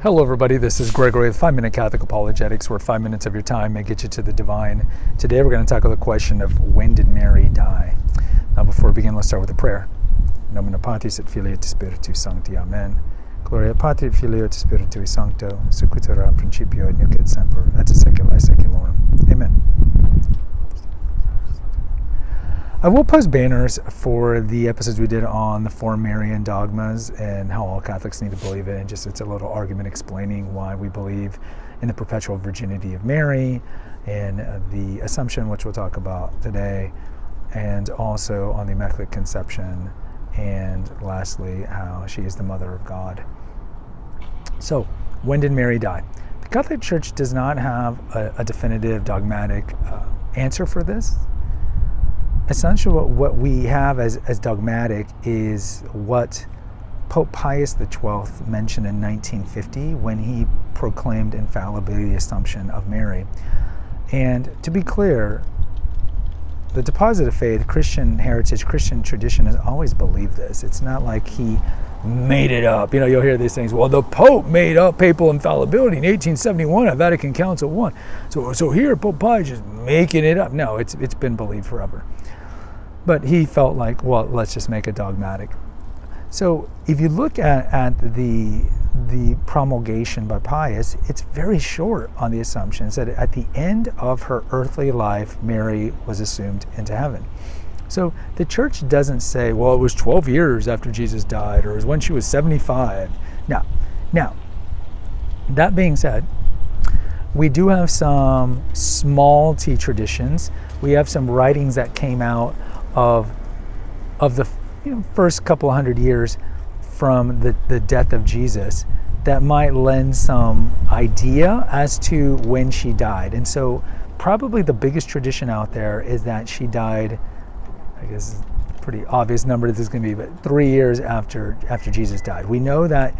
Hello everybody, this is Gregory with 5 Minute Catholic Apologetics, where 5 minutes of your time may get you to the divine. Today we're going to tackle the question of when did Mary die? Now before we begin, let's start with a prayer. In nomine Patris et Filii et Spiritus Sancti. Amen. Gloria Patri et Filii et Spiritui Sancto, sic ut erat in principio et nunc et semper, et secula seculorum. Amen. I will post banners for the episodes we did on the four Marian dogmas and how all Catholics need to believe it, and just it's a little argument explaining why we believe in the perpetual virginity of Mary and the Assumption, which we'll talk about today, and also on the Immaculate Conception, and lastly how she is the Mother of God. So, when did Mary die? The Catholic Church does not have a definitive dogmatic answer for this. Essentially, what we have as dogmatic is what Pope Pius XII mentioned in 1950 when he proclaimed infallibly the Assumption of Mary. And to be clear, the deposit of faith, Christian heritage, Christian tradition has always believed this. It's not like he made it up. You know, you'll hear these things, well, the Pope made up papal infallibility in 1871 at Vatican Council I. So here, Pope Pius is just making it up. No, it's been believed forever. But he felt like, well, let's just make it dogmatic. So if you look at the promulgation by Pius, it's very short on the Assumption. It said at the end of her earthly life, Mary was assumed into heaven. So the Church doesn't say, well, it was 12 years after Jesus died, or it was when she was 75. Now, that being said, we do have some small t traditions. We have some writings that came out of the first couple hundred years from the death of Jesus that might lend some idea as to when she died. And so probably the biggest tradition out there is that she died, I guess it's a pretty obvious number this is going to be, but 3 years after Jesus died. We know that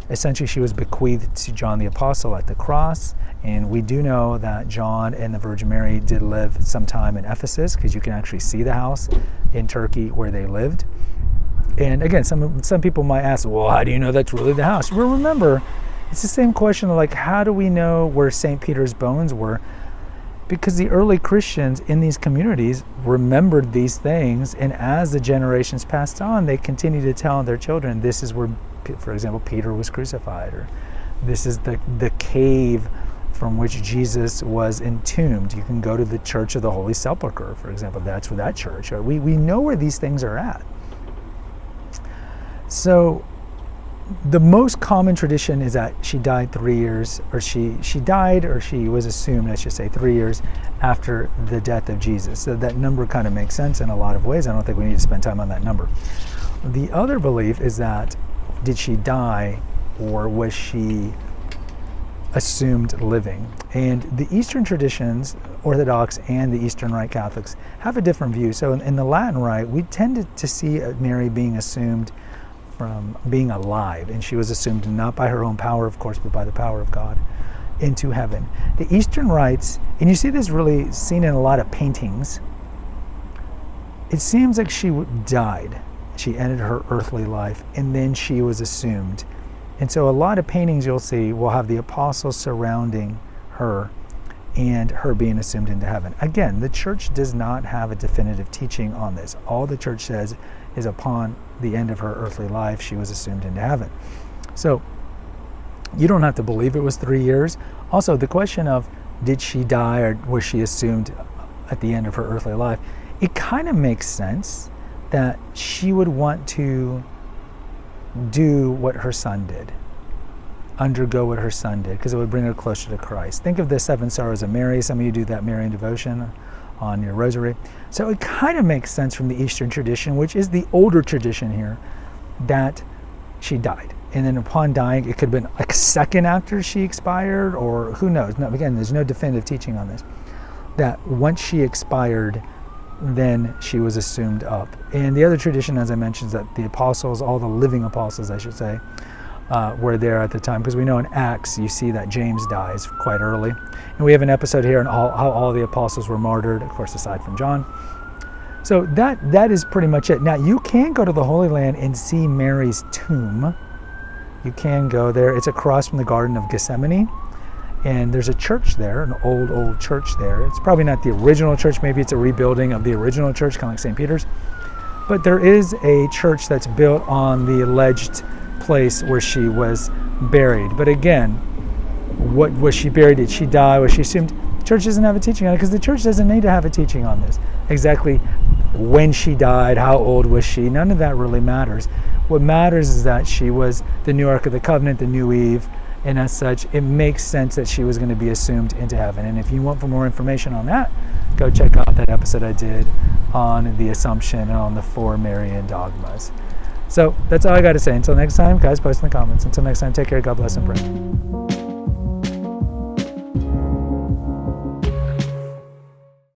essentially she was bequeathed to John the Apostle at the cross, and we do know that John and the Virgin Mary did live sometime in Ephesus, because you can actually see the house in Turkey where they lived. And again, some people might ask, well, how do you know that's really the house? Well, remember, it's the same question of like, how do we know where St. Peter's bones were? Because the early Christians in these communities remembered these things, and as the generations passed on, they continued to tell their children, this is where, for example, Peter was crucified, or this is the cave from which Jesus was entombed. You can go to the Church of the Holy Sepulchre, for example. That's where that church. We know where these things are at. So the most common tradition is that she died 3 years, or she died, or she was assumed, I should say, 3 years after the death of Jesus. So that number kind of makes sense in a lot of ways. I don't think we need to spend time on that number. The other belief is that, did she die, or was she assumed living? And the Eastern traditions, Orthodox and the Eastern Rite Catholics, have a different view. So in the Latin Rite, we tended to see Mary being assumed from being alive, and she was assumed not by her own power, of course, but by the power of God, into heaven. The Eastern Rites, and you see this really seen in a lot of paintings, it seems like she died. She ended her earthly life, and then she was assumed. And so a lot of paintings you'll see will have the apostles surrounding her and her being assumed into heaven. Again, the Church does not have a definitive teaching on this. All the Church says is upon the end of her earthly life, she was assumed into heaven. So you don't have to believe it was 3 years. Also, the question of did she die or was she assumed at the end of her earthly life, it kind of makes sense that she would want to do what her son did, undergo what her son did, because it would bring her closer to Christ. Think of the 7 Sorrows of Mary. Some of you do that Marian devotion on your rosary. So it kind of makes sense from the Eastern tradition, which is the older tradition here, that she died. And then upon dying, it could have been a second after she expired, or who knows. No, again, there's no definitive teaching on this. That once she expired, then she was assumed up. And the other tradition, as I mentioned, is that the apostles, all the living apostles, I should say, were there at the time, because we know in Acts you see that James dies quite early, and we have an episode here on how all the apostles were martyred, of course aside from John. So that is pretty much it. Now you can go to the Holy Land and see Mary's tomb, you can go there. It's across from the Garden of Gethsemane. And there's a church there, an old church there. It's probably not the original church. Maybe it's a rebuilding of the original church, kind of like St. Peter's. But there is a church that's built on the alleged place where she was buried. But again, what was she buried? Did she die? Was she assumed? The church doesn't have a teaching on it, because the church doesn't need to have a teaching on this. Exactly when she died, how old was she? None of that really matters. What matters is that she was the new Ark of the Covenant, the new Eve, and as such, it makes sense that she was going to be assumed into heaven. And if you want for more information on that, go check out that episode I did on the Assumption and on the 4 Marian dogmas. So that's all I got to say. Until next time, guys, post in the comments. Until next time, take care, God bless, and pray.